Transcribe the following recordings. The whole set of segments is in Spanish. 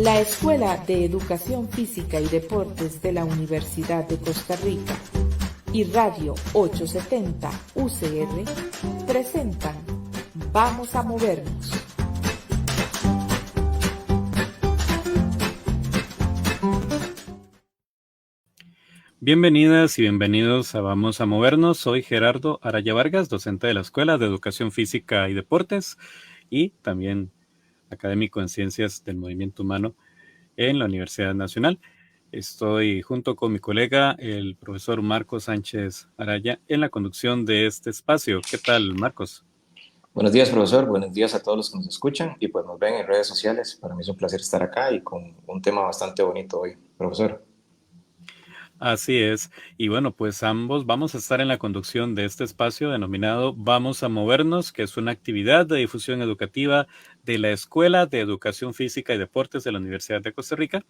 La Escuela de Educación Física y Deportes de la Universidad de Costa Rica y Radio 870 UCR presentan Vamos a Movernos. Bienvenidas y bienvenidos a Vamos a Movernos. Soy Gerardo Araya Vargas, docente de la Escuela de Educación Física y Deportes y también académico en Ciencias del Movimiento Humano en la Universidad Nacional. Estoy junto con mi colega, el profesor Marcos Sánchez Araya, en la conducción de este espacio. ¿Qué tal, Marcos? Buenos días, profesor. Buenos días a todos los que nos escuchan y pues nos ven en redes sociales. Para mí es un placer estar acá y con un tema bastante bonito hoy, profesor. Así es. Y bueno, pues ambos vamos a estar en la conducción de este espacio denominado Vamos a Movernos, que es una actividad de difusión educativa de la Escuela de Educación Física y Deportes de la Universidad de Costa Rica,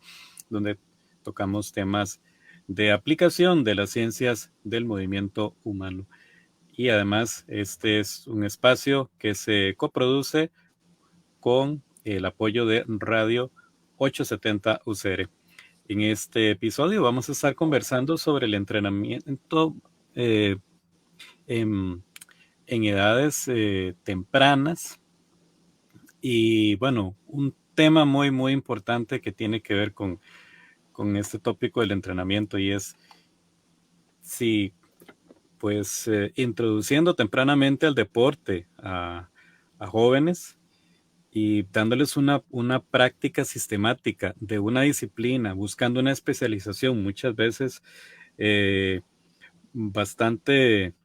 donde tocamos temas de aplicación de las ciencias del movimiento humano. Y además, este es un espacio que se coproduce con el apoyo de Radio 870 UCR. En este episodio vamos a estar conversando sobre el entrenamiento en edades tempranas y bueno, un tema muy importante que tiene que ver con este tópico del entrenamiento y es si pues introduciendo tempranamente al deporte a jóvenes y dándoles una práctica sistemática de una disciplina, buscando una especialización muchas veces bastante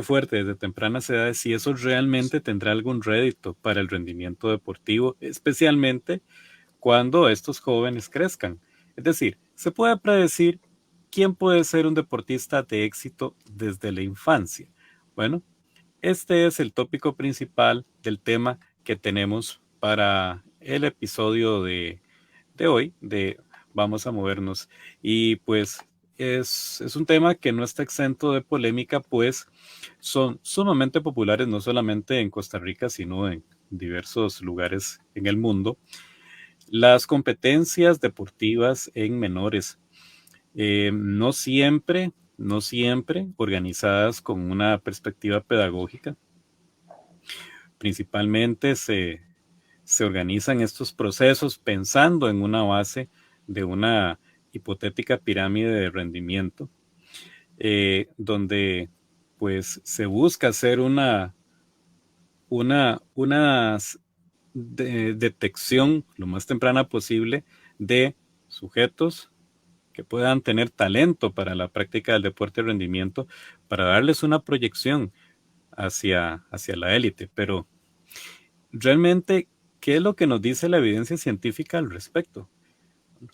fuerte desde tempranas edades, si eso realmente tendrá algún rédito para el rendimiento deportivo, especialmente cuando estos jóvenes crezcan. Es decir, se puede predecir quién puede ser un deportista de éxito desde la infancia. Bueno, este es el tópico principal del tema que tenemos para el episodio de hoy de Vamos a Movernos. Y pues es un tema que no está exento de polémica, pues son sumamente populares no solamente en Costa Rica, sino en diversos lugares en el mundo. Las competencias deportivas en menores, no siempre organizadas con una perspectiva pedagógica. Principalmente se organizan estos procesos pensando en una base de una hipotética pirámide de rendimiento, donde pues se busca hacer una detección lo más temprana posible de sujetos que puedan tener talento para la práctica del deporte de rendimiento, para darles una proyección hacia la élite. Pero realmente, ¿qué es lo que nos dice la evidencia científica al respecto?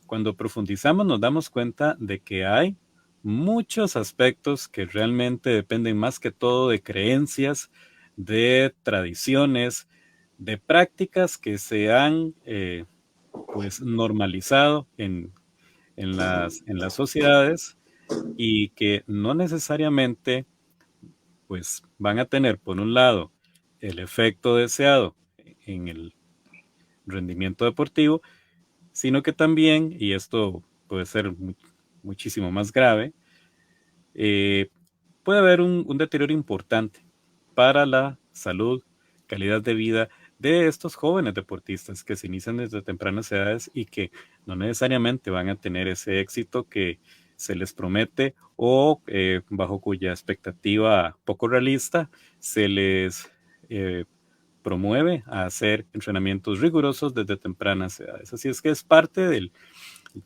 Cuando profundizamos nos damos cuenta de que hay muchos aspectos que realmente dependen más que todo de creencias, de tradiciones, de prácticas que se han pues normalizado en las sociedades y que no necesariamente pues van a tener, por un lado, el efecto deseado en el rendimiento deportivo, sino que también, y esto puede ser muchísimo más grave, puede haber un deterioro importante para la salud, calidad de vida de estos jóvenes deportistas que se inician desde tempranas edades y que no necesariamente van a tener ese éxito que se les promete o bajo cuya expectativa poco realista se les promueve a hacer entrenamientos rigurosos desde tempranas edades. Así es que es parte del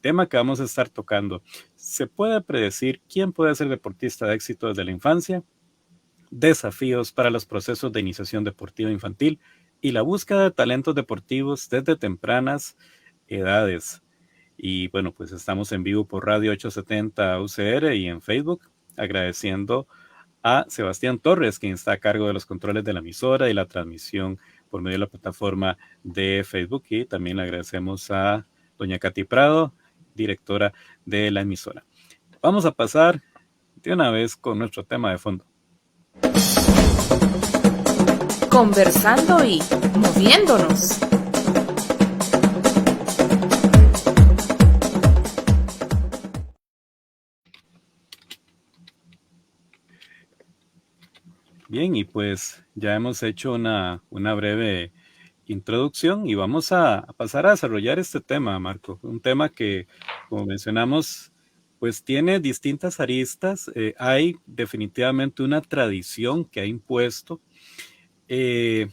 tema que vamos a estar tocando. ¿Se puede predecir quién puede ser deportista de éxito desde la infancia? Desafíos para los procesos de iniciación deportiva infantil y la búsqueda de talentos deportivos desde tempranas edades. Y bueno, pues estamos en vivo por Radio 870 UCR y en Facebook, agradeciendo a Sebastián Torres, quien está a cargo de los controles de la emisora y la transmisión por medio de la plataforma de Facebook. Y también le agradecemos a doña Katy Prado, directora de la emisora. Vamos a pasar de una vez con nuestro tema de fondo. Conversando y moviéndonos. Bien, y pues ya hemos hecho una breve introducción y vamos a pasar a desarrollar este tema, Marco. Un tema que, como mencionamos, pues tiene distintas aristas. Hay definitivamente una tradición que ha impuesto eh,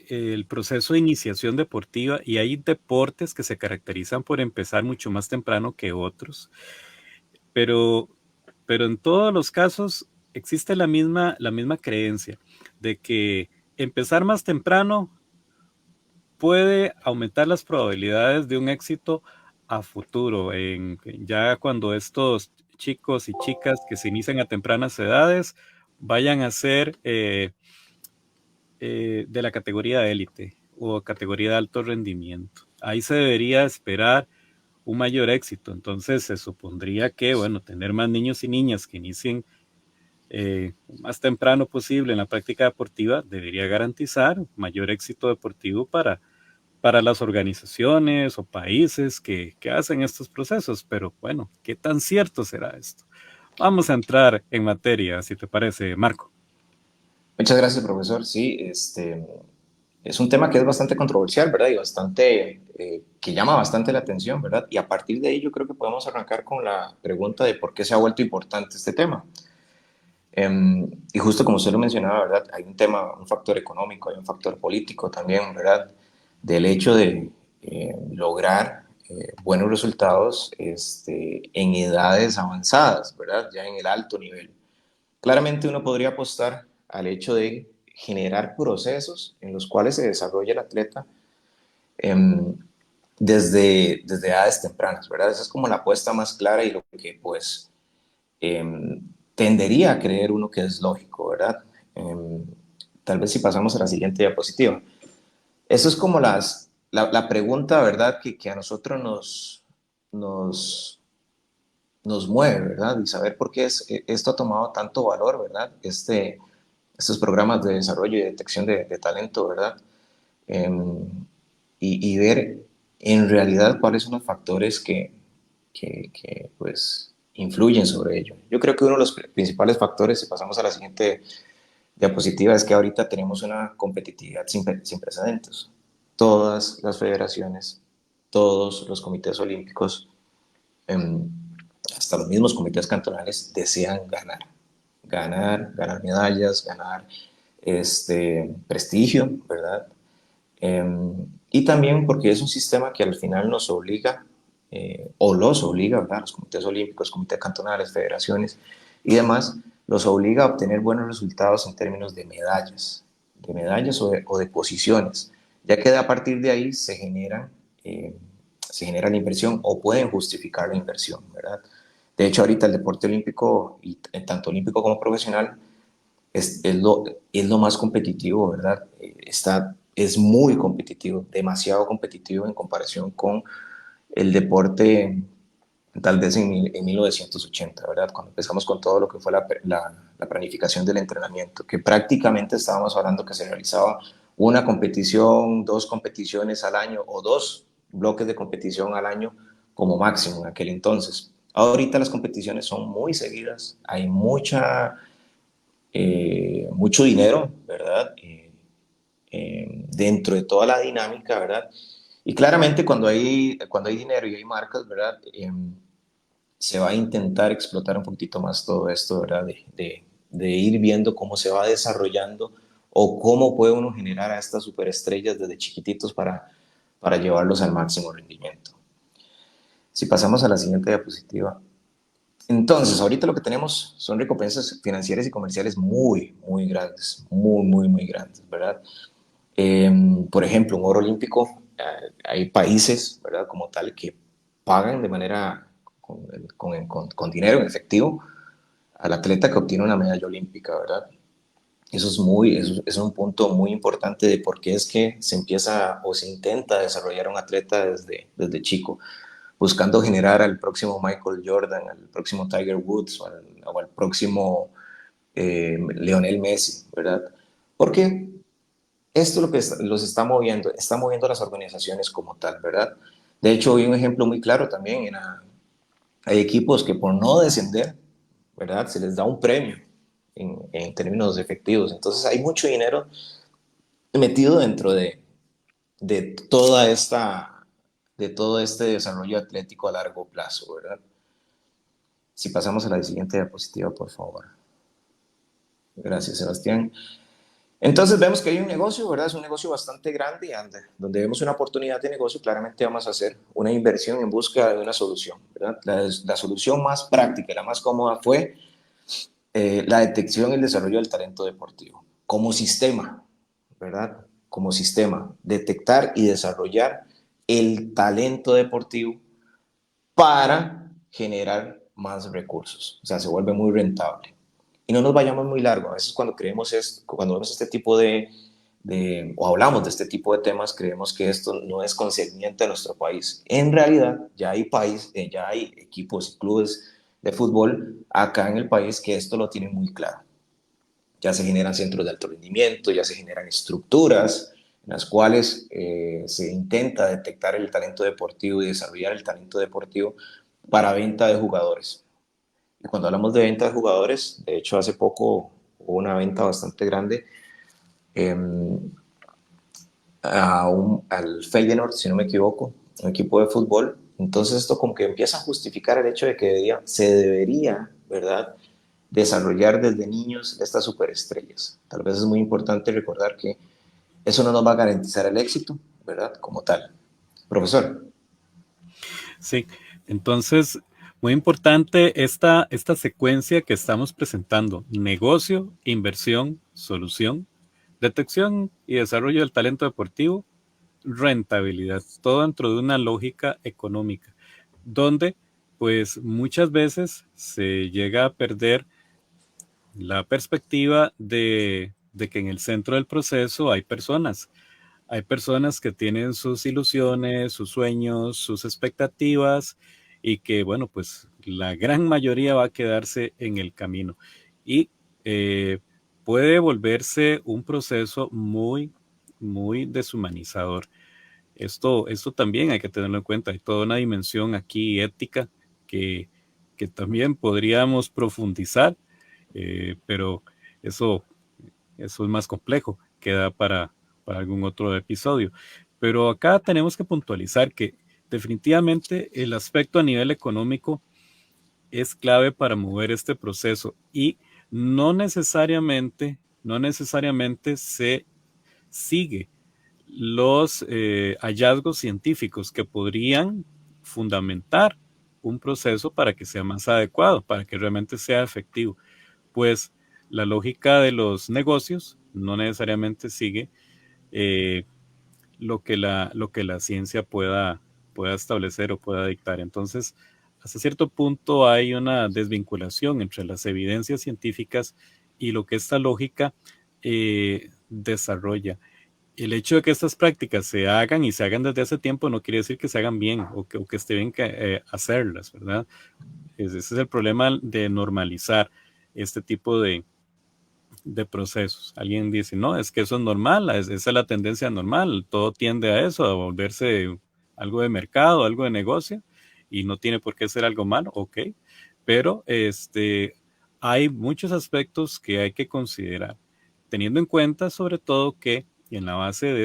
el proceso de iniciación deportiva y hay deportes que se caracterizan por empezar mucho más temprano que otros, pero, pero en todos los casos existe la misma creencia de que empezar más temprano puede aumentar las probabilidades de un éxito a futuro, ya cuando estos chicos y chicas que se inician a tempranas edades vayan a ser de la categoría de élite o categoría de alto rendimiento. Ahí se debería esperar un mayor éxito. Entonces se supondría que, bueno, tener más niños y niñas que inicien más temprano posible en la práctica deportiva debería garantizar mayor éxito deportivo para las organizaciones o países que hacen estos procesos. Pero bueno, ¿qué tan cierto será esto? Vamos a entrar en materia, si te parece, Marco. Muchas gracias, profesor. Sí, es un tema que es bastante controversial, ¿verdad? Y bastante, que llama bastante la atención, ¿verdad? Y a partir de ahí yo creo que podemos arrancar con la pregunta de por qué se ha vuelto importante este tema. Y justo como usted lo mencionaba, ¿verdad? Hay un tema, un factor económico, hay un factor político también, ¿verdad? Del hecho de lograr buenos resultados en edades avanzadas, ¿verdad? Ya en el alto nivel. Claramente uno podría apostar al hecho de generar procesos en los cuales se desarrolla el atleta em, desde edades tempranas, ¿verdad? Esa es como la apuesta más clara y lo que pues tendería a creer uno que es lógico, ¿verdad? Em, Tal vez si pasamos a la siguiente diapositiva. Eso es como la pregunta, ¿verdad? Que a nosotros nos, nos mueve, ¿verdad? Y saber por qué esto ha tomado tanto valor, ¿verdad? Estos programas de desarrollo y detección de talento, ¿verdad? Em, y ver en realidad cuáles son los factores que, pues, influyen sobre ello. Yo creo que uno de los principales factores, si pasamos a la siguiente diapositiva, es que ahorita tenemos una competitividad sin precedentes. Todas las federaciones, todos los comités olímpicos, em, hasta los mismos comités cantonales desean ganar medallas, ganar prestigio, ¿verdad? Y también porque es un sistema que al final nos obliga, o los obliga, ¿verdad? Los comités olímpicos, comités cantonales, federaciones y demás, los obliga a obtener buenos resultados en términos de medallas o de posiciones, ya que a partir de ahí se genera la inversión o pueden justificar la inversión, ¿verdad? De hecho, ahorita el deporte olímpico, y tanto olímpico como profesional, es lo más competitivo, ¿verdad? Es muy competitivo, demasiado competitivo en comparación con el deporte tal vez en 1980, ¿verdad? Cuando empezamos con todo lo que fue la planificación del entrenamiento, que prácticamente estábamos hablando que se realizaba una competición, dos competiciones al año o dos bloques de competición al año como máximo en aquel entonces. Ahorita las competiciones son muy seguidas, hay mucho dinero, ¿verdad? Dentro de toda la dinámica, ¿verdad? Y claramente cuando hay dinero y hay marcas, ¿verdad? Se va a intentar explotar un poquito más todo esto, ¿verdad? De ir viendo cómo se va desarrollando o cómo puede uno generar a estas superestrellas desde chiquititos para llevarlos al máximo rendimiento. Si pasamos a la siguiente diapositiva. Entonces, ahorita lo que tenemos son recompensas financieras y comerciales muy grandes, muy grandes, ¿verdad? Por ejemplo, un oro olímpico, hay países, ¿verdad? Como tal, que pagan de manera con dinero en efectivo al atleta que obtiene una medalla olímpica, ¿verdad? Eso es un punto muy importante de por qué es que se empieza o se intenta desarrollar un atleta desde chico, buscando generar al próximo Michael Jordan, al próximo Tiger Woods o al próximo Lionel Messi, ¿verdad? Porque esto es lo que los está moviendo las organizaciones como tal, ¿verdad? De hecho, hay un ejemplo muy claro también. Hay equipos que por no descender, ¿verdad? Se les da un premio en términos efectivos. Entonces hay mucho dinero metido dentro de toda esta, de todo este desarrollo atlético a largo plazo, ¿verdad? Si pasamos a la siguiente diapositiva, por favor. Gracias, Sebastián. Entonces vemos que hay un negocio, ¿verdad? Es un negocio bastante grande y donde vemos una oportunidad de negocio, claramente vamos a hacer una inversión en busca de una solución, ¿verdad? La solución más práctica y la más cómoda fue la detección y el desarrollo del talento deportivo como sistema, ¿verdad? Como sistema, detectar y desarrollar el talento deportivo para generar más recursos. O sea, se vuelve muy rentable. Y no nos vayamos muy largo. A veces cuando vemos este tipo o hablamos de este tipo de temas, creemos que esto no es concerniente a nuestro país. En realidad, ya hay equipos, clubes de fútbol acá en el país que esto lo tienen muy claro. Ya se generan centros de alto rendimiento, ya se generan estructuras en las cuales se intenta detectar el talento deportivo y desarrollar el talento deportivo para venta de jugadores. Y cuando hablamos de venta de jugadores, de hecho hace poco hubo una venta bastante grande eh, al Feyenoord, si no me equivoco, un equipo de fútbol. Entonces esto como que empieza a justificar el hecho de que se debería, ¿verdad?, desarrollar desde niños estas superestrellas. Tal vez es muy importante recordar que eso no nos va a garantizar el éxito, ¿verdad?, como tal. Profesor. Sí, entonces, muy importante esta secuencia que estamos presentando: negocio, inversión, solución, detección y desarrollo del talento deportivo, rentabilidad, todo dentro de una lógica económica, donde pues muchas veces se llega a perder la perspectiva de que en el centro del proceso hay personas que tienen sus ilusiones, sus sueños, sus expectativas, y que, bueno, pues la gran mayoría va a quedarse en el camino. Y eh, puede volverse un proceso muy, muy deshumanizador. Esto también hay que tenerlo en cuenta. Hay toda una dimensión aquí ética que, que también podríamos profundizar, pero eso, eso es más complejo, queda para algún otro episodio. Pero acá tenemos que puntualizar que definitivamente el aspecto a nivel económico es clave para mover este proceso, y no necesariamente se sigue los hallazgos científicos que podrían fundamentar un proceso para que sea más adecuado, para que realmente sea efectivo. Pues la lógica de los negocios no necesariamente sigue eh, lo que la ciencia pueda establecer o pueda dictar. Entonces, hasta cierto punto hay una desvinculación entre las evidencias científicas y lo que esta lógica desarrolla. El hecho de que estas prácticas se hagan y se hagan desde hace tiempo no quiere decir que se hagan bien o que esté bien hacerlas, ¿verdad? Ese es el problema de normalizar este tipo de procesos. Alguien dice, no, es que eso es normal, esa es la tendencia normal, todo tiende a eso, a volverse algo de mercado, algo de negocio, y no tiene por qué ser algo malo, ok, pero hay muchos aspectos que hay que considerar, teniendo en cuenta sobre todo que en la base de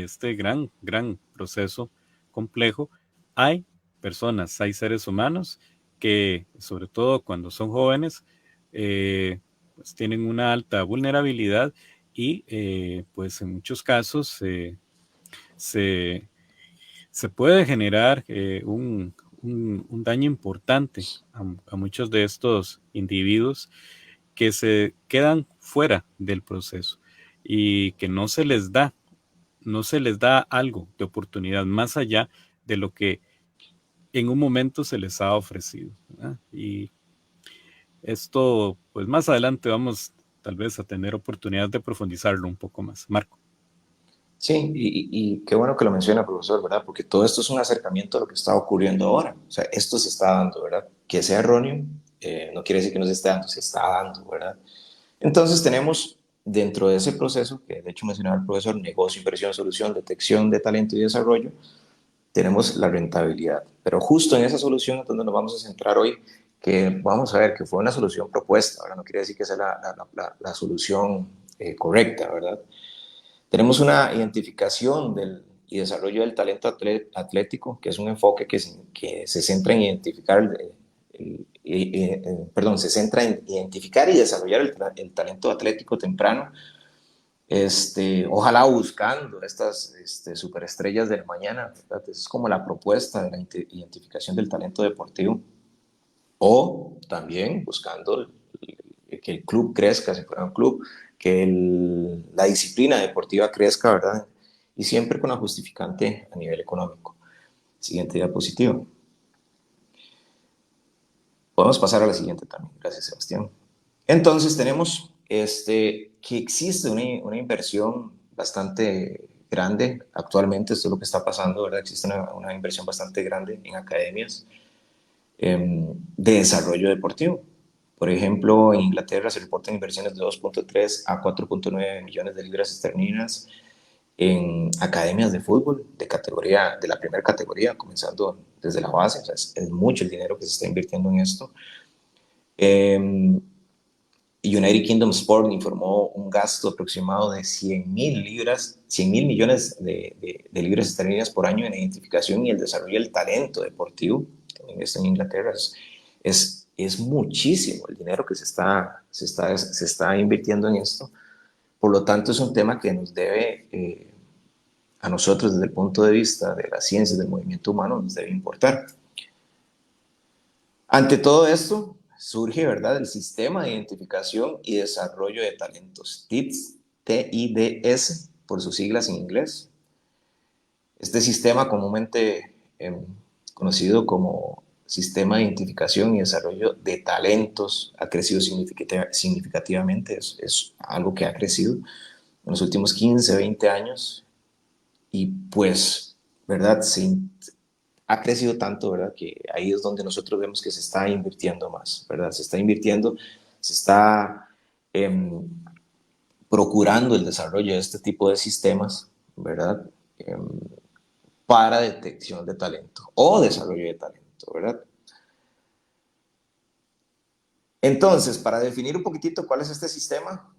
este gran proceso complejo hay personas, hay seres humanos que, sobre todo cuando son jóvenes, pues tienen una alta vulnerabilidad y pues en muchos casos se, se puede generar un daño importante a muchos de estos individuos que se quedan fuera del proceso y que no se les da algo de oportunidad más allá de lo que en un momento se les ha ofrecido, ¿verdad? Y esto, pues más adelante vamos tal vez a tener oportunidad de profundizarlo un poco más. Marco. Sí, y qué bueno que lo menciona, profesor, ¿verdad? Porque todo esto es un acercamiento a lo que está ocurriendo ahora. O sea, esto se está dando, ¿verdad? Que sea erróneo, no quiere decir que no se esté dando, se está dando, ¿verdad? Entonces tenemos dentro de ese proceso, que de hecho mencionaba el profesor, negocio, inversión, solución, detección de talento y desarrollo, tenemos la rentabilidad. Pero justo en esa solución es donde nos vamos a centrar hoy, que vamos a ver, que fue una solución propuesta, ¿verdad? No quiere decir que sea la solución correcta, ¿verdad? Tenemos una identificación y desarrollo del talento atlético, que es un enfoque que se centra en identificar, se centra en identificar y desarrollar el talento atlético temprano, ojalá buscando estas superestrellas del mañana, ¿verdad? Es como la propuesta de la identificación del talento deportivo, o también buscando que el club crezca, si fuera un club, que la disciplina deportiva crezca, ¿verdad? Y siempre con la justificante a nivel económico. Siguiente diapositiva. Podemos pasar a la siguiente también. Gracias, Sebastián. Entonces tenemos que existe una inversión bastante grande actualmente, esto es lo que está pasando, ¿verdad? Existe una inversión bastante grande en academias de desarrollo deportivo. Por ejemplo, en Inglaterra se reportan inversiones de 2.3 a 4.9 millones de libras esterlinas en academias de fútbol de la primera categoría, comenzando desde la base. O sea, es mucho el dinero que se está invirtiendo en esto. United Kingdom Sport informó un gasto aproximado de 100.000 millones de libras esterlinas por año en la identificación y el desarrollo del talento deportivo. También esto en Inglaterra es muchísimo el dinero que se está invirtiendo en esto. Por lo tanto, es un tema que nos debe, a nosotros desde el punto de vista de las ciencias del movimiento humano, nos debe importar. Ante todo esto, surge, ¿verdad?, el Sistema de Identificación y Desarrollo de Talentos, TIDS, por sus siglas en inglés. Este sistema, comúnmente conocido como Sistema de Identificación y Desarrollo de Talentos, ha crecido significativamente, es algo que ha crecido en los últimos 15, 20 años, y pues, ¿verdad?, ha crecido tanto, ¿verdad?, que ahí es donde nosotros vemos que se está invirtiendo más, ¿verdad? Se está invirtiendo, se está procurando el desarrollo de este tipo de sistemas, ¿verdad?, para detección de talento o desarrollo de talento, ¿verdad? Entonces, para definir un poquitito cuál es este sistema,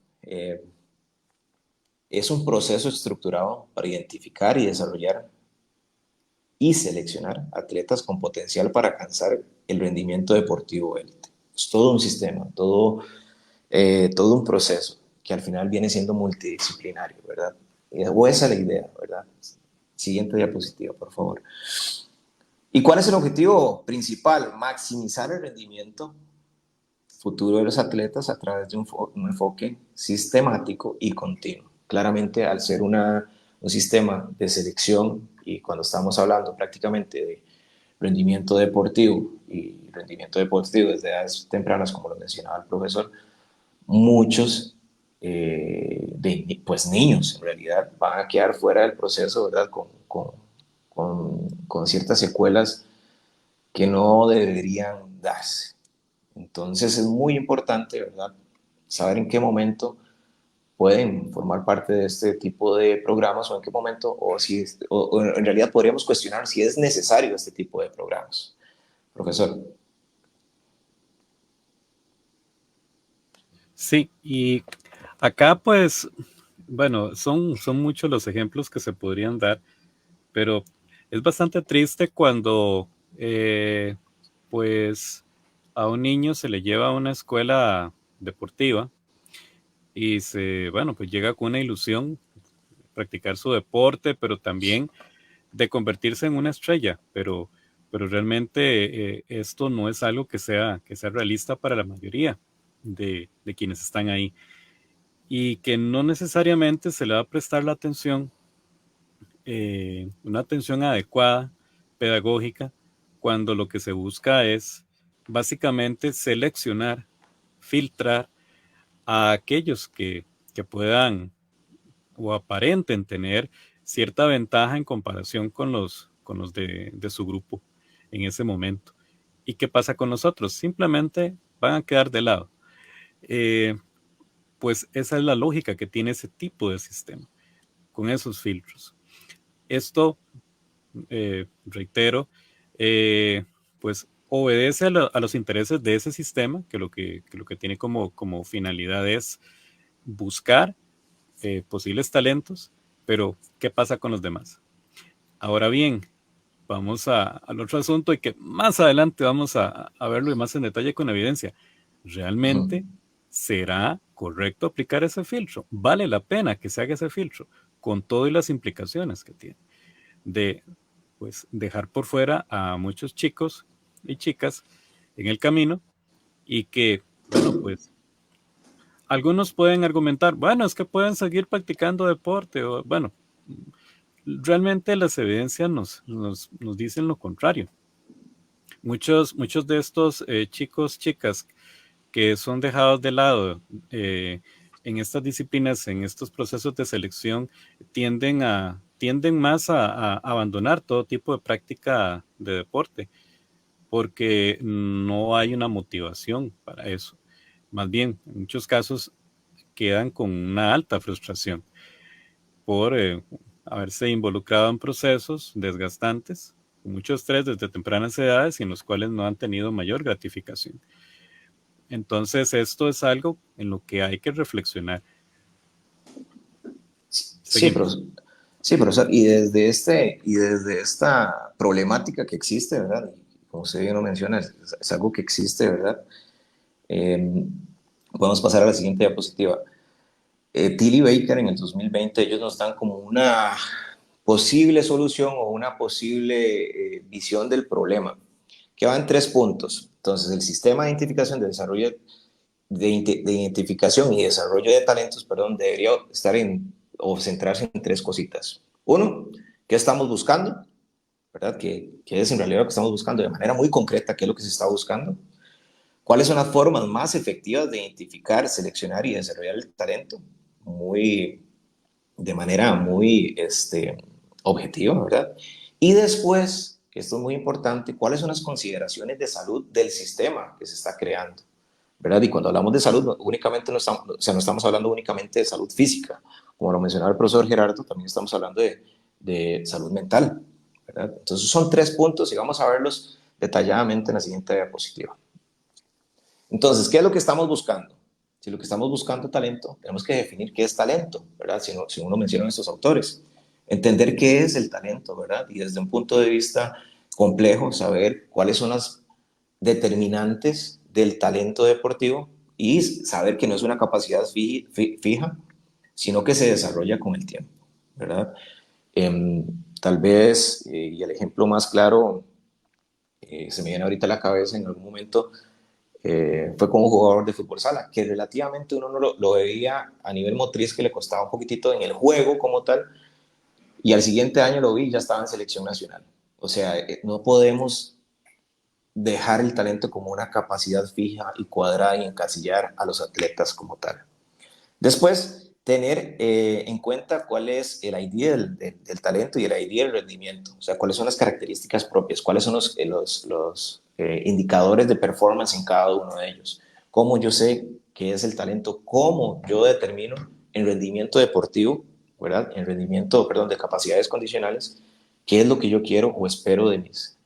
es un proceso estructurado para identificar y desarrollar y seleccionar atletas con potencial para alcanzar el rendimiento deportivo élite. Es todo un sistema, todo un proceso que al final viene siendo multidisciplinario, ¿verdad? O esa es la idea, ¿verdad? Siguiente diapositiva, por favor. ¿Y cuál es el objetivo principal? Maximizar el rendimiento futuro de los atletas a través de un enfoque sistemático y continuo. Claramente, al ser un sistema de selección, y cuando estamos hablando prácticamente de rendimiento deportivo y rendimiento deportivo desde edades tempranas, como lo mencionaba el profesor, muchos pues niños en realidad van a quedar fuera del proceso, ¿verdad? Con ciertas secuelas que no deberían darse. Entonces es muy importante, ¿verdad?, saber en qué momento pueden formar parte de este tipo de programas, o en qué momento, o en realidad podríamos cuestionar si es necesario este tipo de programas. Profesor. Sí, y acá pues, bueno, son muchos los ejemplos que se podrían dar, pero es bastante triste cuando pues a un niño se le lleva a una escuela deportiva y bueno, pues llega con una ilusión, practicar su deporte, pero también de convertirse en una estrella, pero realmente esto no es algo que sea realista para la mayoría de quienes están ahí, y que no necesariamente se le va a prestar la atención, una atención adecuada, pedagógica, cuando lo que se busca es básicamente seleccionar, filtrar a aquellos que puedan o aparenten tener cierta ventaja en comparación con los de su grupo en ese momento. ¿Y qué pasa con nosotros? Simplemente van a quedar de lado. Pues esa es la lógica que tiene ese tipo de sistema, con esos filtros. Esto, reitero, pues obedece a los intereses de ese sistema, que lo que tiene como finalidad es buscar posibles talentos, pero ¿qué pasa con los demás? Ahora bien, vamos al otro asunto y que más adelante vamos a verlo más en detalle con evidencia. Ujú. ¿Realmente será correcto aplicar ese filtro? ¿Vale la pena que se haga ese filtro? Con todo y las implicaciones que tiene. De pues dejar por fuera a muchos chicos y chicas en el camino y que, bueno, pues algunos pueden argumentar, bueno, es que pueden seguir practicando deporte o, bueno, realmente las evidencias nos dicen lo contrario. Muchos de estos chicos, chicas que son dejados de lado eh, en estas disciplinas, en estos procesos de selección, tienden más a abandonar todo tipo de práctica de deporte, porque no hay una motivación para eso. Más bien, en muchos casos quedan con una alta frustración por haberse involucrado en procesos desgastantes, con mucho estrés desde tempranas edades y en los cuales no han tenido mayor gratificación. Entonces, esto es algo en lo que hay que reflexionar. Sí, pero, Seguimos. sí, pero y desde esta problemática que existe, ¿verdad? Como usted bien lo menciona, es algo que existe, ¿verdad? Eh, Podemos pasar a la siguiente diapositiva. Tilly Baker en el 2020, ellos nos dan como una posible solución o una posible visión del problema, que va en 3 puntos. Entonces, el sistema de identificación de desarrollo de identificación y desarrollo de talentos, perdón, debería estar o centrarse en 3 cositas. Uno, ¿qué estamos buscando? ¿Verdad? ¿Qué es en realidad lo que estamos buscando de manera muy concreta? ¿Qué es lo que se está buscando? ¿Cuáles son las formas más efectivas de identificar, seleccionar y desarrollar el talento? De manera muy objetiva, ¿verdad? Y después, que esto es muy importante, ¿cuáles son las consideraciones de salud del sistema que se está creando? ¿Verdad? Y cuando hablamos de salud, únicamente no estamos, o sea, no estamos hablando únicamente de salud física, como lo mencionaba el profesor Gerardo, también estamos hablando de salud mental, ¿verdad? Entonces son 3 puntos y vamos a verlos detalladamente en la siguiente diapositiva. Entonces, ¿qué es lo que estamos buscando? Si lo que estamos buscando es talento, tenemos que definir qué es talento, ¿verdad? Si uno menciona estos autores. Entender qué es el talento, ¿verdad? Y desde un punto de vista complejo, saber cuáles son las determinantes del talento deportivo y saber que no es una capacidad fija, sino que se desarrolla con el tiempo, ¿verdad? Tal vez, y el ejemplo más claro se me viene ahorita a la cabeza en algún momento, fue con un jugador de fútbol sala, que relativamente uno no lo veía a nivel motriz, que le costaba un poquitito en el juego como tal, y al siguiente año lo vi y ya estaba en selección nacional. O sea, no podemos dejar el talento como una capacidad fija y cuadrada y encasillar a los atletas como tal. Después, tener en cuenta cuál es el ID del talento y el ID del rendimiento, o sea, cuáles son las características propias, cuáles son los indicadores de performance en cada uno de ellos, cómo yo sé qué es el talento, cómo yo determino en rendimiento deportivo, ¿verdad? En rendimiento, perdón, de capacidades condicionales, qué es lo que yo quiero o espero de mis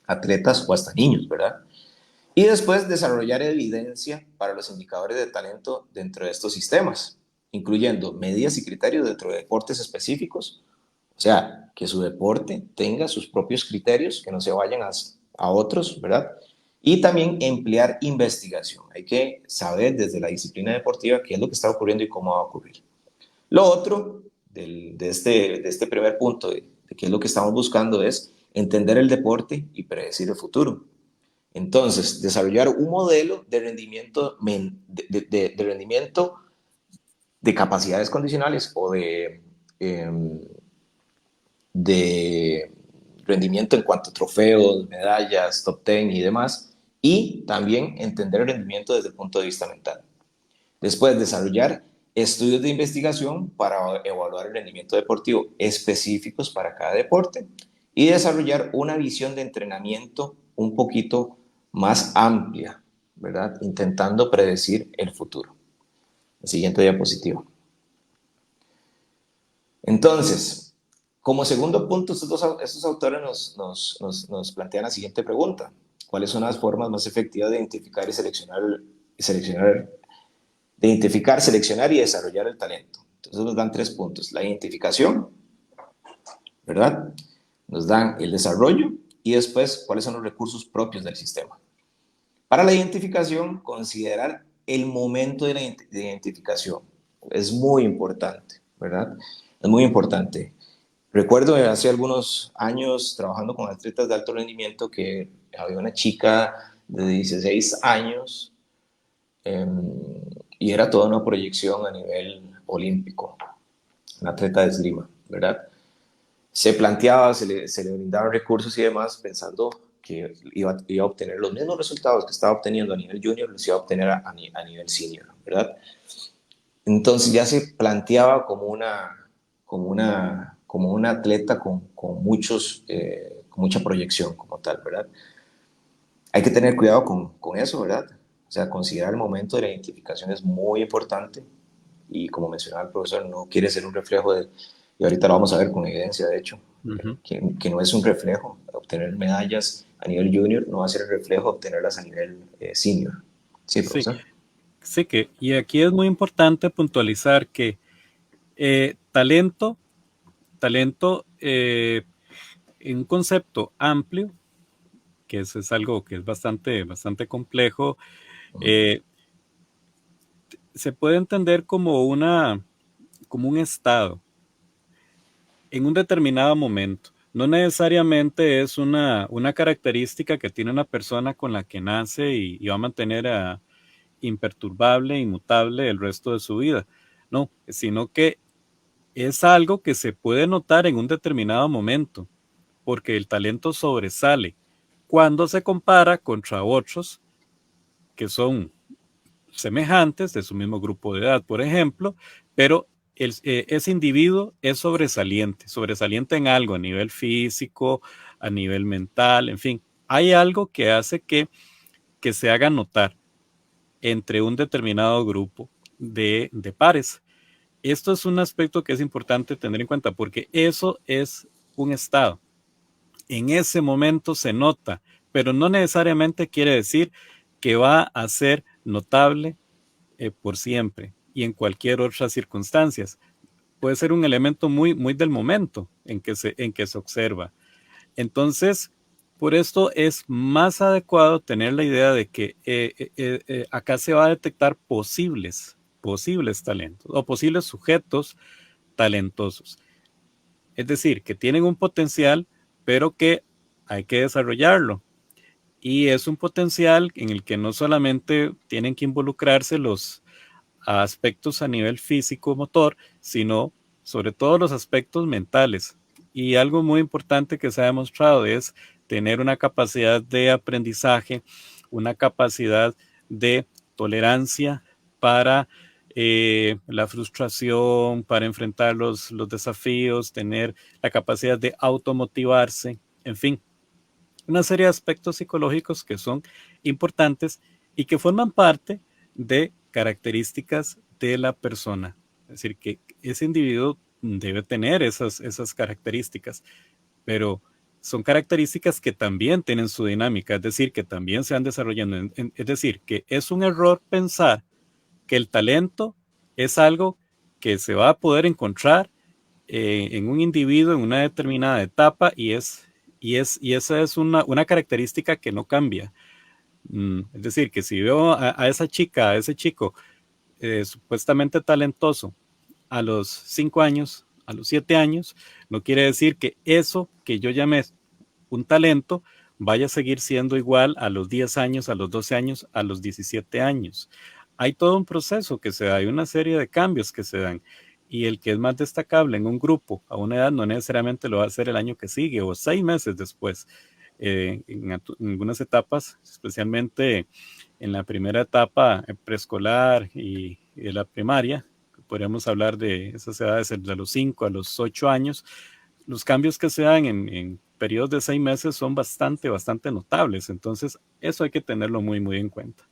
atletas o hasta niños, ¿verdad? Y después desarrollar evidencia para los indicadores de talento dentro de estos sistemas, incluyendo medidas y criterios dentro de deportes específicos, o sea, que su deporte tenga sus propios criterios, que no se vayan a otros, ¿verdad? Y también emplear investigación. Hay que saber desde la disciplina deportiva qué es lo que está ocurriendo y cómo va a ocurrir. Lo otro de este primer punto, de qué es lo que estamos buscando, es entender el deporte y predecir el futuro. Entonces, desarrollar un modelo de rendimiento, de rendimiento de capacidades condicionales o de rendimiento en cuanto a trofeos, medallas, top 10 y demás, y también entender el rendimiento desde el punto de vista mental. Después, desarrollar estudios de investigación para evaluar el rendimiento deportivo específicos para cada deporte y desarrollar una visión de entrenamiento un poquito más amplia, ¿verdad? Intentando predecir el futuro. La siguiente diapositiva. Entonces, Como segundo punto, estos autores nos plantean la siguiente pregunta. ¿Cuáles son las formas más efectivas de identificar y seleccionar y desarrollar el talento? Entonces nos dan 3 puntos. La identificación, ¿verdad? Nos dan el desarrollo y después cuáles son los recursos propios del sistema. Para la identificación, considerar el momento de identificación. Es muy importante, ¿verdad? Es muy importante. Recuerdo hace algunos años trabajando con atletas de alto rendimiento que había una chica de 16 años y era toda una proyección a nivel olímpico, una atleta de esgrima, ¿verdad? Se planteaba, se le brindaban recursos y demás pensando que iba a obtener los mismos resultados que estaba obteniendo a nivel junior, los iba a obtener a nivel senior, ¿verdad? Entonces ya se planteaba como una atleta con mucha proyección como tal, ¿verdad? Hay que tener cuidado con eso, ¿verdad? O sea, considerar el momento de la identificación es muy importante y como mencionaba el profesor, no quiere ser un reflejo de, y ahorita lo vamos a ver con evidencia, de hecho, que no es un reflejo. Obtener medallas a nivel junior no va a ser el reflejo de obtenerlas a nivel senior. Sí, Sí, profesor. sí que, y aquí es muy importante puntualizar que talento, en un concepto amplio, que eso es algo que es bastante complejo, eh, se puede entender como como un estado en un determinado momento. No necesariamente es una característica que tiene una persona con la que nace y va a mantener imperturbable, inmutable el resto de su vida. No, sino que es algo que se puede notar en un determinado momento, porque el talento sobresale cuando se compara contra otros que son semejantes de su mismo grupo de edad, por ejemplo, pero ese individuo es sobresaliente en algo a nivel físico, a nivel mental, en fin, hay algo que hace que se haga notar entre un determinado grupo de pares. Esto es un aspecto que es importante tener en cuenta porque eso es un estado. En ese momento se nota, pero no necesariamente quiere decir que va a ser notable por siempre y en cualquier otra circunstancias. Puede ser un elemento muy del momento en que se observa. Entonces, por esto es más adecuado tener la idea de que acá se va a detectar posibles talentos o posibles sujetos talentosos. Es decir, que tienen un potencial, pero que hay que desarrollarlo. Y es un potencial en el que no solamente tienen que involucrarse los aspectos a nivel físico, motor, sino sobre todo los aspectos mentales. Y algo muy importante que se ha demostrado es tener una capacidad de aprendizaje, una capacidad de tolerancia para la frustración, para enfrentar los desafíos, tener la capacidad de automotivarse, en fin, una serie de aspectos psicológicos que son importantes y que forman parte de características de la persona. Es decir, que ese individuo debe tener esas características, pero son características que también tienen su dinámica, es decir, que también se van desarrollando. Es decir, que es un error pensar que el talento es algo que se va a poder encontrar en un individuo en una determinada etapa y esa es una característica que no cambia. Es decir, que si veo a esa chica, a ese chico supuestamente talentoso a los 5 años, a los 7 años, no quiere decir que eso que yo llamé un talento vaya a seguir siendo igual a los 10 años, a los 12 años, a los 17 años. Hay todo un proceso que se da, hay una serie de cambios que se dan y el que es más destacable en un grupo a una edad no necesariamente lo va a hacer el año que sigue o 6 meses después. En algunas etapas, especialmente en la primera etapa preescolar y la primaria, podríamos hablar de esas edades de los 5 a los 8 años, los cambios que se dan en periodos de 6 meses son bastante notables. Entonces, eso hay que tenerlo muy en cuenta.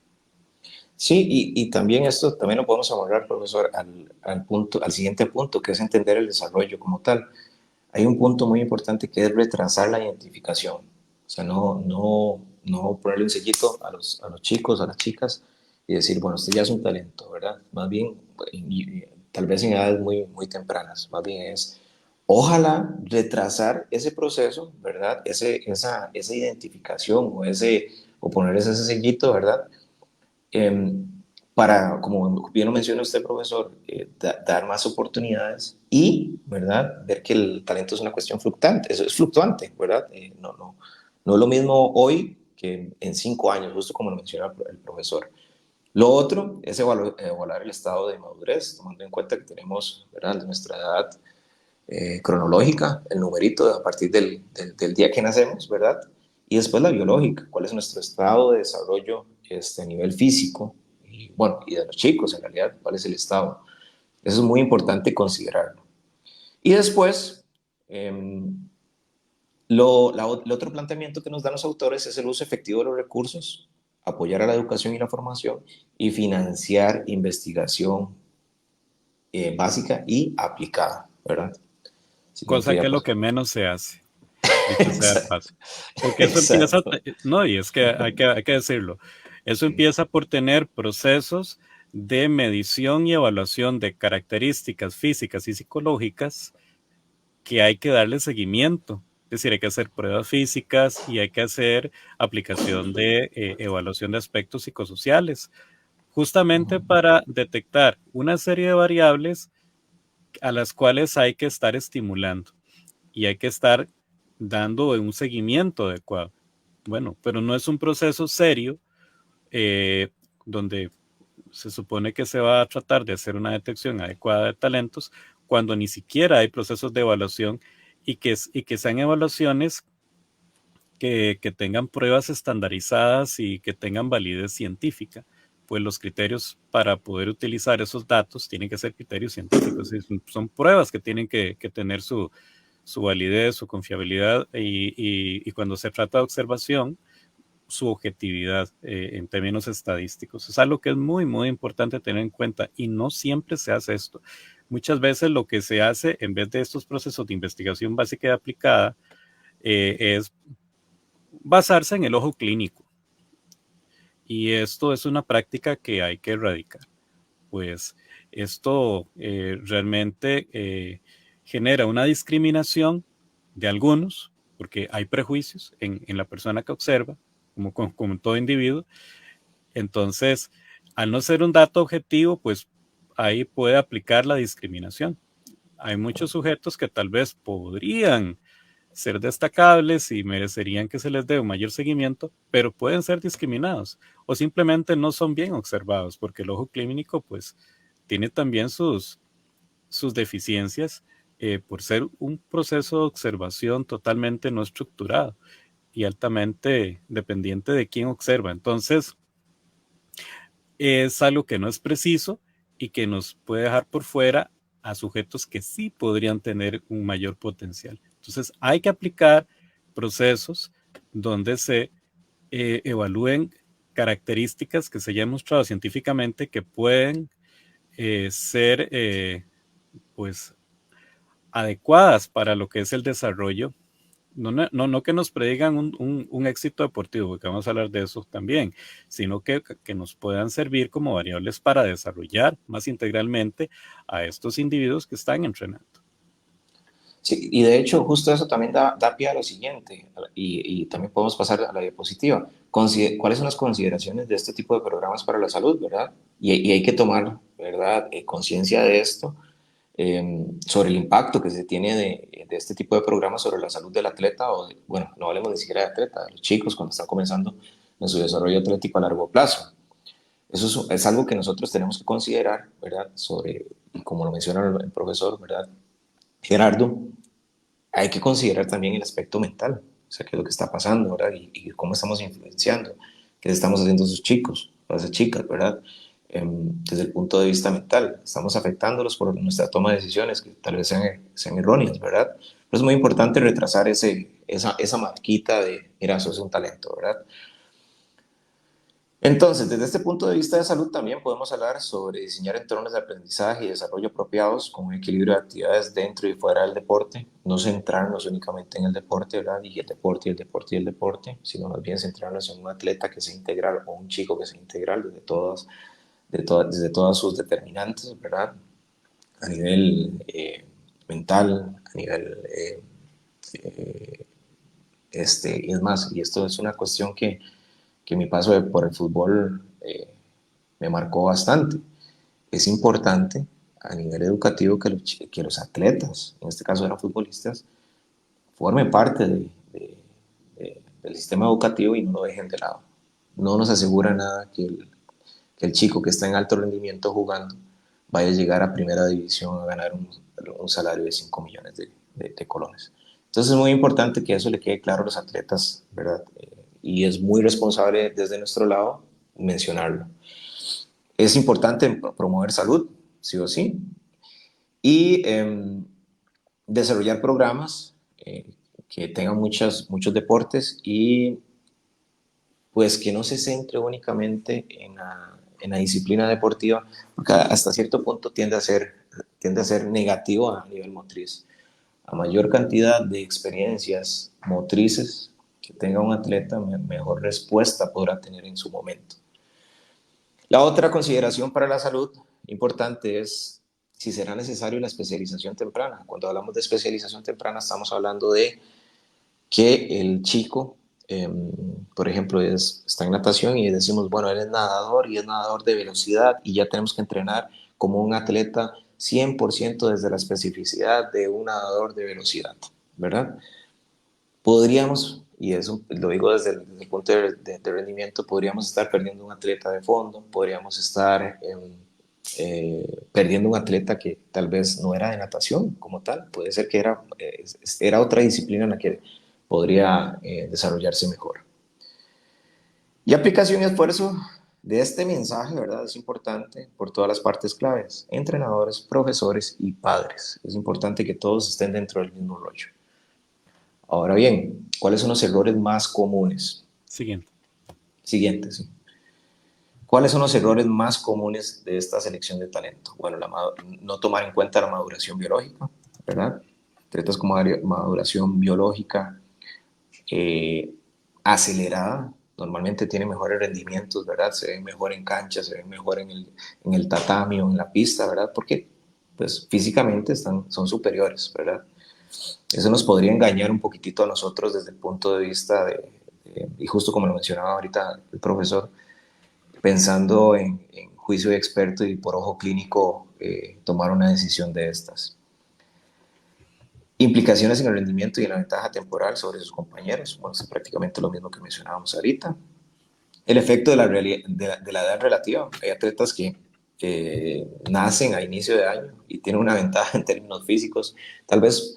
Sí, y también esto también lo podemos abordar, profesor, al siguiente punto, que es entender el desarrollo como tal. hay un punto muy importante que es retrasar la identificación. O sea, no ponerle un sellito a los chicos, a las chicas y decir, bueno, usted ya es un talento, ¿verdad? Más bien, tal vez en edades muy tempranas, más bien es, ojalá retrasar ese proceso, ¿verdad? Esa identificación o ponerles ese sellito, ¿verdad? Em, para, como bien lo menciona usted, profesor, dar más oportunidades y, ¿verdad? Ver que el talento es una cuestión fluctuante, es fluctuante, ¿verdad? No es lo mismo hoy que en 5 años, justo como lo menciona el profesor. Lo otro es evaluar el estado de madurez, tomando en cuenta que tenemos, ¿verdad?, nuestra edad cronológica, el numerito a partir del día que nacemos, ¿verdad? Y después la biológica, cuál es nuestro estado de desarrollo a nivel físico, y bueno, y de los chicos en realidad, cuál es el estado. Eso es muy importante considerarlo. Y después, eh, el otro planteamiento que nos dan los autores es el uso efectivo de los recursos, apoyar a la educación y la formación y financiar investigación básica y aplicada, ¿verdad? Cosa Significa, que es lo pues, que menos se hace, dicho sea de exacto, paso. Porque eso empieza, exacto. no, y es que hay que decirlo, eso empieza por tener procesos de medición y evaluación de características físicas y psicológicas que hay que darle seguimiento. Es decir, hay que hacer pruebas físicas y hay que hacer aplicación de evaluación de aspectos psicosociales, justamente para detectar una serie de variables a las cuales hay que estar estimulando y hay que estar dando un seguimiento adecuado. Bueno, pero no es un proceso serio eh, donde se supone que se va a tratar de hacer una detección adecuada de talentos cuando ni siquiera hay procesos de evaluación y que sean evaluaciones que tengan pruebas estandarizadas y que tengan validez científica. Pues los criterios para poder utilizar esos datos tienen que ser criterios científicos, son pruebas que tienen que tener su validez, su confiabilidad y cuando se trata de observación, su objetividad en términos estadísticos. Es algo que es muy importante tener en cuenta y no siempre se hace esto. Muchas veces lo que se hace en vez de estos procesos de investigación básica y aplicada es basarse en el ojo clínico. Y esto es una práctica que hay que erradicar. Pues esto realmente genera una discriminación de algunos, porque hay prejuicios en la persona que observa, como todo individuo. Entonces, al no ser un dato objetivo, pues ahí puede aplicar la discriminación. Hay muchos sujetos que tal vez podrían ser destacables y merecerían que se les dé un mayor seguimiento, pero pueden ser discriminados o simplemente no son bien observados, porque el ojo clínico pues tiene también sus deficiencias por ser un proceso de observación totalmente no estructurado y altamente dependiente de quién observa. Entonces, es algo que no es preciso y que nos puede dejar por fuera a sujetos que sí podrían tener un mayor potencial. Entonces, hay que aplicar procesos donde se evalúen características que se hayan mostrado científicamente que pueden ser pues adecuadas para lo que es el desarrollo. No que nos predigan un éxito deportivo, porque vamos a hablar de eso también, sino que nos puedan servir como variables para desarrollar más integralmente a estos individuos que están entrenando. Sí, y de hecho, justo eso también da pie a lo siguiente, y también podemos pasar a la diapositiva. ¿Cuáles son las consideraciones de este tipo de programas para la salud, verdad? Y hay que tomar, ¿verdad?, conciencia de esto, sobre el impacto que se tiene de este tipo de programas sobre la salud del atleta, bueno, no hablemos ni siquiera de atleta, de los chicos cuando están comenzando en su desarrollo atlético a largo plazo. Eso es algo que nosotros tenemos que considerar, ¿verdad? Y como lo menciona el profesor, ¿verdad?, Gerardo, hay que considerar también el aspecto mental, o sea, qué es lo que está pasando, ¿verdad? Y cómo estamos influenciando, qué estamos haciendo a esos chicos, a esas chicas, ¿verdad? Desde el punto de vista mental, estamos afectándolos por nuestra toma de decisiones que tal vez sean erróneas, ¿verdad? Pero es muy importante retrasar esa marquita de, mira, eso es un talento, ¿verdad? Entonces, desde este punto de vista de salud también podemos hablar sobre diseñar entornos de aprendizaje y desarrollo apropiados con un equilibrio de actividades dentro y fuera del deporte, no centrarnos únicamente en el deporte, ¿verdad? Y el deporte, y el deporte, y el deporte, sino más bien centrarnos en un atleta que sea integral o un chico que sea integral desde todas sus determinantes, ¿verdad? A nivel mental, a nivel y es más, y esto es una cuestión que mi paso por el fútbol me marcó bastante. Es importante a nivel educativo que los atletas, en este caso eran futbolistas, formen parte del sistema educativo y no lo dejen de lado. No nos asegura nada que el chico que está en alto rendimiento jugando vaya a llegar a primera división a ganar un salario de 5 millones de colones. Entonces es muy importante que eso le quede claro a los atletas, ¿verdad? Y es muy responsable desde nuestro lado mencionarlo. Es importante promover salud, sí o sí, y desarrollar programas que tengan muchos deportes y pues que no se centre únicamente en la disciplina deportiva, porque hasta cierto punto tiende a ser negativo a nivel motriz. A mayor cantidad de experiencias motrices que tenga un atleta, mejor respuesta podrá tener en su momento. La otra consideración para la salud importante es si será necesario la especialización temprana. Cuando hablamos de especialización temprana estamos hablando de que el chico, por ejemplo, está en natación y decimos, bueno, él es nadador y es nadador de velocidad y ya tenemos que entrenar como un atleta 100% desde la especificidad de un nadador de velocidad, ¿verdad? Podríamos, y eso lo digo desde el punto de rendimiento, podríamos estar perdiendo un atleta de fondo, podríamos estar perdiendo un atleta que tal vez no era de natación como tal, puede ser que era otra disciplina en la que podría desarrollarse mejor. Y aplicación y esfuerzo de este mensaje, ¿verdad? Es importante por todas las partes claves, entrenadores, profesores y padres. Es importante que todos estén dentro del mismo rollo. Ahora bien, ¿cuáles son los errores más comunes? Siguiente. Siguiente, sí. ¿Cuáles son los errores más comunes de esta selección de talento? Bueno, no tomar en cuenta la maduración biológica, ¿verdad? Atletas con maduración biológica acelerada, normalmente tienen mejores rendimientos, ¿verdad? Se ven mejor en cancha, se ven mejor en el tatami o en la pista, ¿verdad? Porque pues físicamente son superiores, ¿verdad? Eso nos podría engañar un poquitito a nosotros desde el punto de vista y justo como lo mencionaba ahorita el profesor, pensando en juicio de experto y por ojo clínico tomar una decisión de estas. Implicaciones en el rendimiento y en la ventaja temporal sobre sus compañeros, bueno, es prácticamente lo mismo que mencionábamos ahorita. El efecto de la edad relativa. Hay atletas que nacen a inicio de año y tienen una ventaja en términos físicos. Tal vez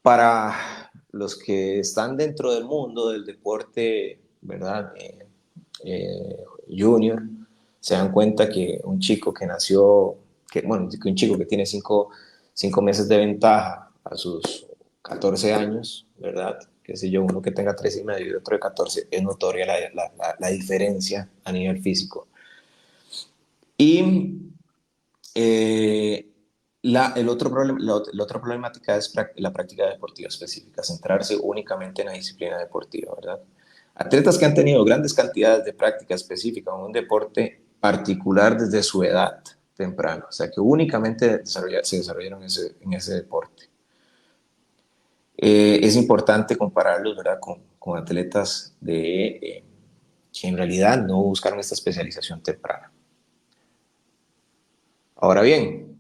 para los que están dentro del mundo del deporte, ¿verdad? Junior, se dan cuenta que un chico que nació, que un chico que tiene 5 meses de ventaja a sus 14 años, ¿verdad? Qué sé yo, uno que tenga 3 y medio y otro de 14, es notoria la diferencia a nivel físico. Y la otra problemática es la práctica deportiva específica, centrarse únicamente en la disciplina deportiva, ¿verdad? Atletas que han tenido grandes cantidades de práctica específica en un deporte particular desde su edad temprana, o sea, que únicamente se desarrollaron en ese deporte. Es importante compararlos, ¿verdad?, con atletas que en realidad no buscaron esta especialización temprana. Ahora bien,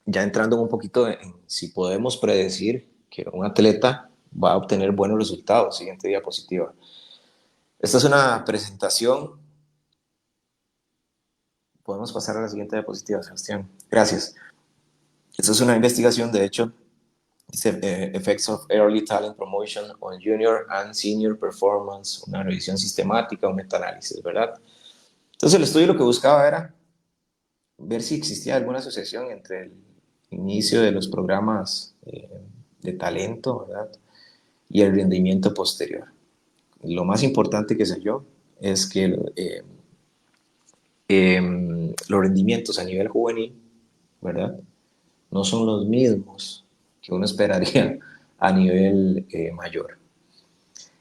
ya entrando un poquito en si podemos predecir que un atleta va a obtener buenos resultados. Siguiente diapositiva. Esta es una presentación. Podemos pasar a la siguiente diapositiva, Sebastián. Gracias. Esta es una investigación, de hecho, dice Effects of Early Talent Promotion on Junior and Senior Performance, una revisión sistemática, un metaanálisis, ¿verdad? Entonces el estudio lo que buscaba era ver si existía alguna asociación entre el inicio de los programas de talento, ¿verdad?, y el rendimiento posterior. Lo más importante que sé yo es que los rendimientos a nivel juvenil, ¿verdad? No son los mismos que uno esperaría a nivel mayor.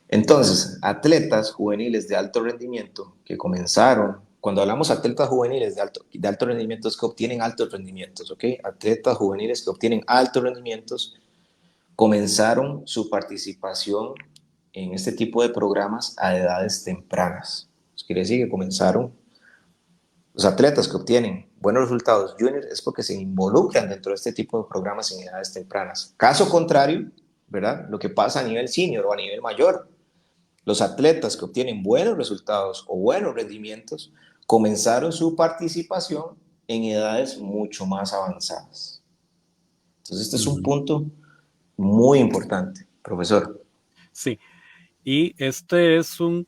Entonces, atletas juveniles de alto rendimiento que comenzaron, cuando hablamos de atletas juveniles de alto rendimiento es que obtienen altos rendimientos, ¿ok? Atletas juveniles que obtienen altos rendimientos comenzaron su participación en este tipo de programas a edades tempranas. Eso quiere decir que comenzaron los atletas que obtienen buenos resultados juniors es porque se involucran dentro de este tipo de programas en edades tempranas. Caso contrario, ¿verdad? Lo que pasa a nivel senior o a nivel mayor, los atletas que obtienen buenos resultados o buenos rendimientos comenzaron su participación en edades mucho más avanzadas. Entonces, este es un Ujú. punto muy importante, profesor. Sí, y este es un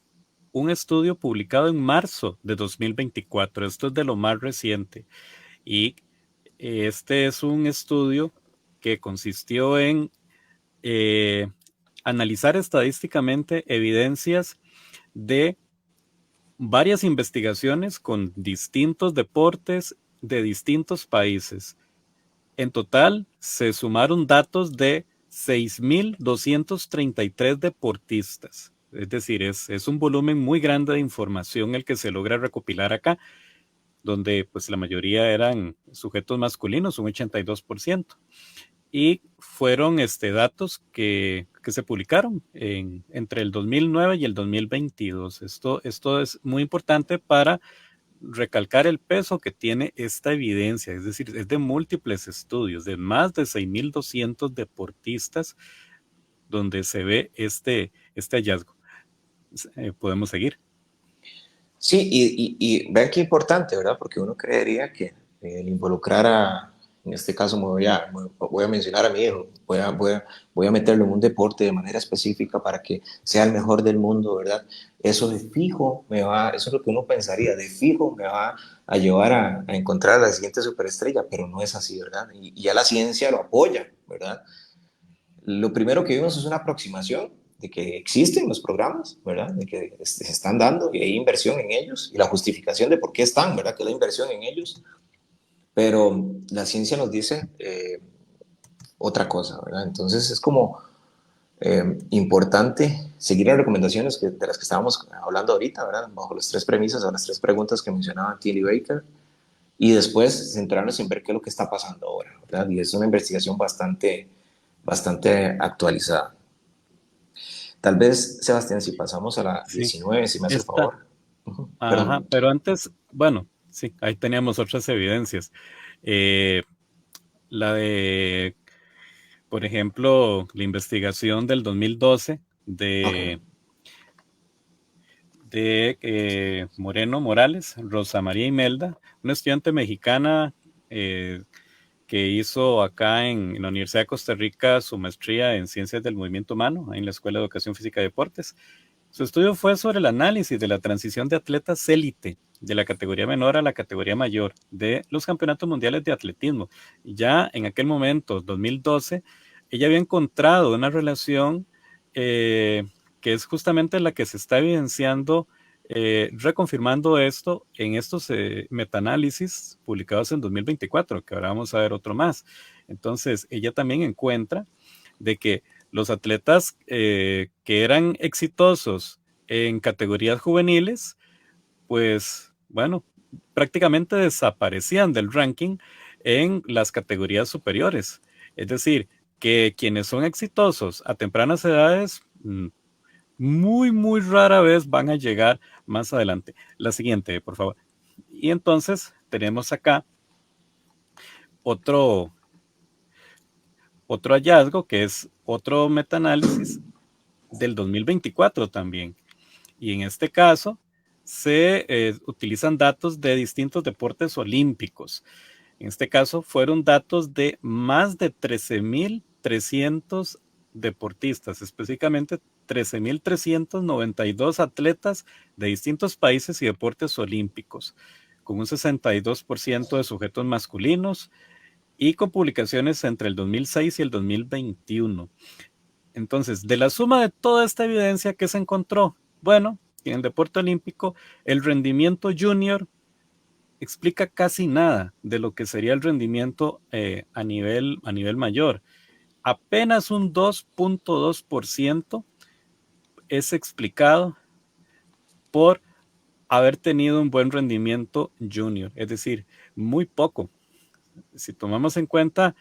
estudio publicado en marzo de 2024. Esto es de lo más reciente. Y este es un estudio que consistió en analizar estadísticamente evidencias de varias investigaciones con distintos deportes de distintos países. En total, se sumaron datos de 6.233 deportistas. Es decir, es un volumen muy grande de información el que se logra recopilar acá, donde pues la mayoría eran sujetos masculinos, un 82%. Y fueron datos que se publicaron entre el 2009 y el 2022. Esto es muy importante para recalcar el peso que tiene esta evidencia, es decir, es de múltiples estudios, de más de 6.200 deportistas, donde se ve este hallazgo. Podemos seguir. Sí, y vean qué importante, ¿verdad? Porque uno creería que el involucrar a, en este caso voy a mencionar a mi hijo, voy a meterlo en un deporte de manera específica para que sea el mejor del mundo, ¿verdad? Eso de fijo eso es lo que uno pensaría, de fijo me va a llevar a encontrar a la siguiente superestrella, pero no es así, ¿verdad? Y ya la ciencia lo apoya, ¿verdad? Lo primero que vimos es una aproximación de que existen los programas, ¿verdad? De que se están dando y hay inversión en ellos y la justificación de por qué están, ¿verdad? Que la inversión en ellos. Pero la ciencia nos dice otra cosa, ¿verdad? Entonces es como importante seguir las recomendaciones de las que estábamos hablando ahorita, ¿verdad? Bajo las tres premisas o las tres preguntas que mencionaba Tilly Baker y después centrarnos en ver qué es lo que está pasando ahora, ¿verdad? Y es una investigación bastante actualizada. Tal vez, Sebastián, si pasamos a la Sí, 19, si me hace el esta, favor. Uh-huh. ajá, Perdón. pero antes, bueno, sí, ahí teníamos otras evidencias. Eh, la de, por ejemplo, la investigación del 2012 Ok. de Moreno Morales, Rosa María Imelda, una estudiante mexicana eh, que hizo acá en la Universidad de Costa Rica su maestría en Ciencias del Movimiento Humano, en la Escuela de Educación Física y Deportes. Su estudio fue sobre el análisis de la transición de atletas élite de la categoría menor a la categoría mayor de los campeonatos mundiales de atletismo. Ya en aquel momento, 2012, ella había encontrado una relación que es justamente la que se está evidenciando, reconfirmando esto en estos metaanálisis publicados en 2024, que ahora vamos a ver otro más. Entonces, ella también encuentra de que los atletas que eran exitosos en categorías juveniles, pues bueno, prácticamente desaparecían del ranking en las categorías superiores. Es decir, que quienes son exitosos a tempranas edades, muy, muy rara vez van a llegar más adelante. La siguiente, por favor. Y entonces tenemos acá otro, otro hallazgo que es otro metaanálisis del 2024 también. Y en este caso se utilizan datos de distintos deportes olímpicos. En este caso fueron datos de más de 13.300 deportistas, específicamente 13.392 atletas de distintos países y deportes olímpicos, con un 62% de sujetos masculinos y con publicaciones entre el 2006 y el 2021. Entonces, de la suma de toda esta evidencia que se encontró, bueno, que en el deporte olímpico el rendimiento junior explica casi nada de lo que sería el rendimiento a nivel mayor. Apenas un 2.2% es explicado por haber tenido un buen rendimiento junior, es decir, muy poco. Si tomamos en cuenta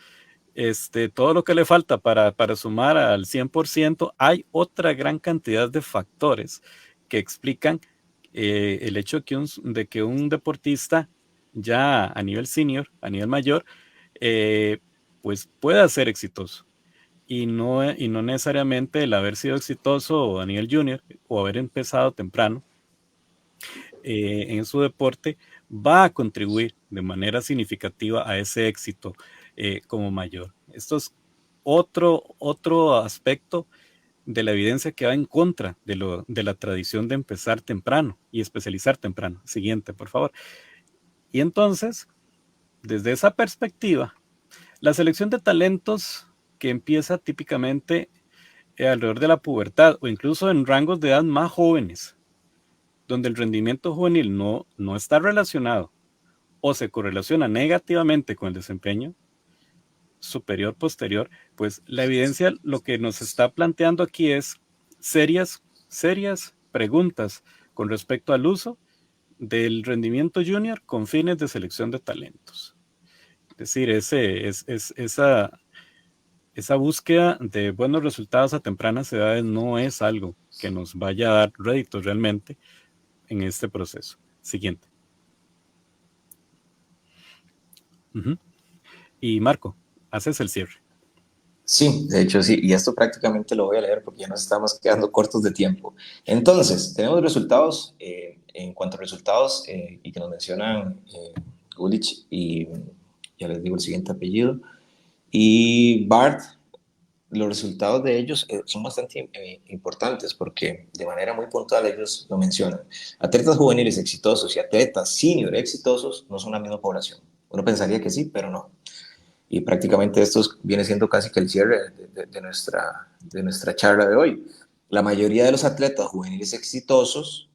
todo lo que le falta para sumar al 100%, hay otra gran cantidad de factores que explican el hecho de que un deportista ya a nivel senior, a nivel mayor, pues pueda ser exitoso. Y no necesariamente el haber sido exitoso a nivel junior o haber empezado temprano en su deporte va a contribuir de manera significativa a ese éxito como mayor. Esto es otro aspecto de la evidencia que va en contra de la tradición de empezar temprano y especializar temprano. Siguiente, por favor. Y entonces, desde esa perspectiva, la selección de talentos que empieza típicamente alrededor de la pubertad o incluso en rangos de edad más jóvenes, donde el rendimiento juvenil no está relacionado o se correlaciona negativamente con el desempeño superior posterior, pues la evidencia lo que nos está planteando aquí es serias preguntas con respecto al uso del rendimiento junior con fines de selección de talentos. Es decir, esa búsqueda de buenos resultados a tempranas edades no es algo que nos vaya a dar réditos realmente en este proceso. Siguiente. Y Marco, haces el cierre. Sí, de hecho sí, y esto prácticamente lo voy a leer porque ya nos estamos quedando cortos de tiempo. Entonces, tenemos resultados, en cuanto a resultados, y que nos mencionan Gulich y ya les digo el siguiente apellido, y Bart. Los resultados de ellos son bastante importantes porque de manera muy puntual ellos lo mencionan. Atletas juveniles exitosos y atletas senior exitosos no son la misma población. Uno pensaría que sí, pero no. Y prácticamente esto viene siendo casi que el cierre de nuestra charla de hoy. La mayoría de los atletas juveniles exitosos,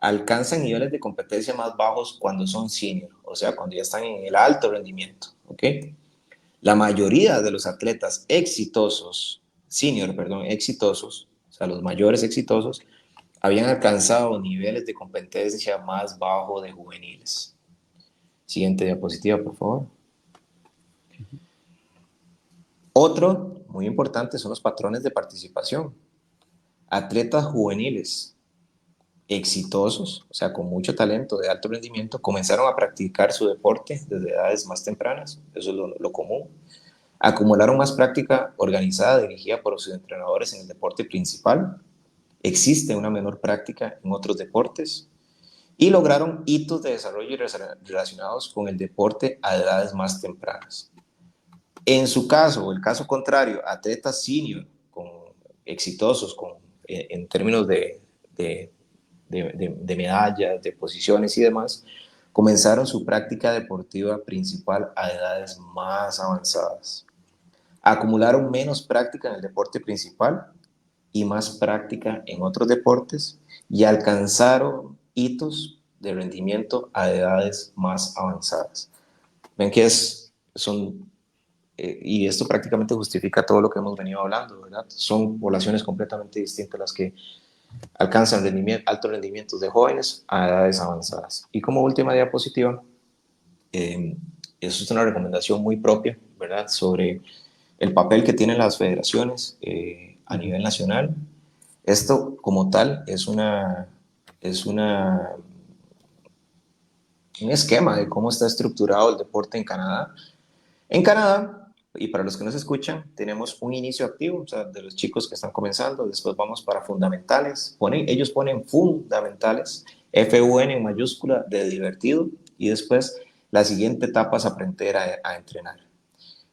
alcanzan niveles de competencia más bajos cuando son senior, o sea, cuando ya están en el alto rendimiento, ¿ok? La mayoría de los atletas exitosos, exitosos, o sea, los mayores exitosos, habían alcanzado niveles de competencia más bajo de juveniles. Siguiente diapositiva, por favor. Otro muy importante son los patrones de participación. Atletas juveniles exitosos, o sea, con mucho talento, de alto rendimiento, comenzaron a practicar su deporte desde edades más tempranas, eso es lo común. Acumularon más práctica organizada dirigida por sus entrenadores en el deporte principal. Existe una menor práctica en otros deportes. Y lograron hitos de desarrollo relacionados con el deporte a edades más tempranas. En su caso, o el caso contrario, atletas senior, exitosos en términos de medallas, de posiciones y demás, comenzaron su práctica deportiva principal a edades más avanzadas. Acumularon menos práctica en el deporte principal y más práctica en otros deportes y alcanzaron hitos de rendimiento a edades más avanzadas. Ven que y esto prácticamente justifica todo lo que hemos venido hablando, ¿verdad? Son poblaciones completamente distintas las que alcanzan altos rendimientos de jóvenes a edades avanzadas. Y como última diapositiva, eso es una recomendación muy propia, ¿verdad? Sobre el papel que tienen las federaciones a nivel nacional. Esto como tal es un esquema de cómo está estructurado el deporte en Canadá. En Canadá, y para los que nos escuchan, tenemos un inicio activo, o sea, de los chicos que están comenzando, después vamos para fundamentales, ellos ponen fundamentales, FUN en mayúscula, de divertido, y después la siguiente etapa es aprender a entrenar.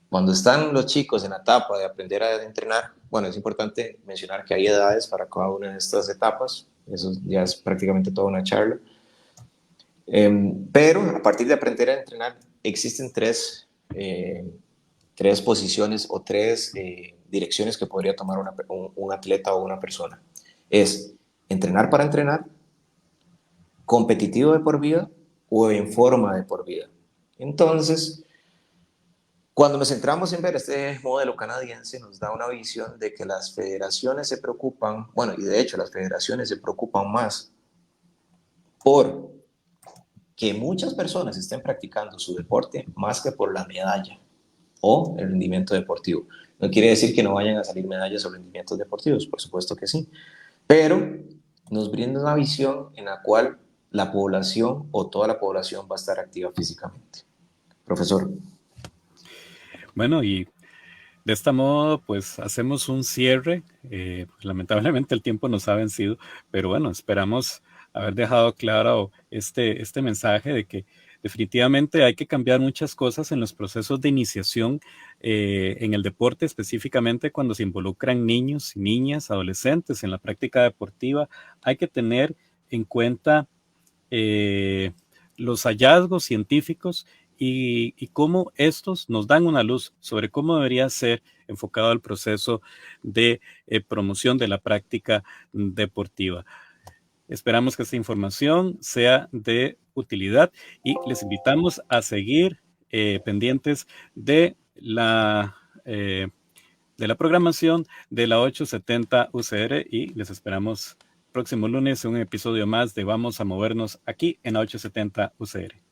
Cuando están los chicos en la etapa de aprender a entrenar, bueno, es importante mencionar que hay edades para cada una de estas etapas, eso ya es prácticamente toda una charla, pero a partir de aprender a entrenar existen tres posiciones o tres direcciones que podría tomar un atleta o una persona. Es entrenar para entrenar, competitivo de por vida o en forma de por vida. Entonces, cuando nos centramos en ver este modelo canadiense, nos da una visión de que las federaciones se preocupan, bueno, y de hecho las federaciones se preocupan más por que muchas personas estén practicando su deporte más que por la medalla o el rendimiento deportivo. No quiere decir que no vayan a salir medallas o rendimientos deportivos, por supuesto que sí, pero nos brinda una visión en la cual la población o toda la población va a estar activa físicamente. Profesor. Bueno, y de este modo, pues hacemos un cierre. Pues, lamentablemente el tiempo nos ha vencido, pero bueno, esperamos haber dejado claro este mensaje de que definitivamente hay que cambiar muchas cosas en los procesos de iniciación en el deporte, específicamente cuando se involucran niños y niñas, adolescentes en la práctica deportiva. Hay que tener en cuenta los hallazgos científicos y cómo estos nos dan una luz sobre cómo debería ser enfocado el proceso de promoción de la práctica deportiva. Esperamos que esta información sea de utilidad y les invitamos a seguir pendientes de la programación de la 870 UCR y les esperamos próximo lunes en un episodio más de Vamos a Movernos aquí en la 870 UCR.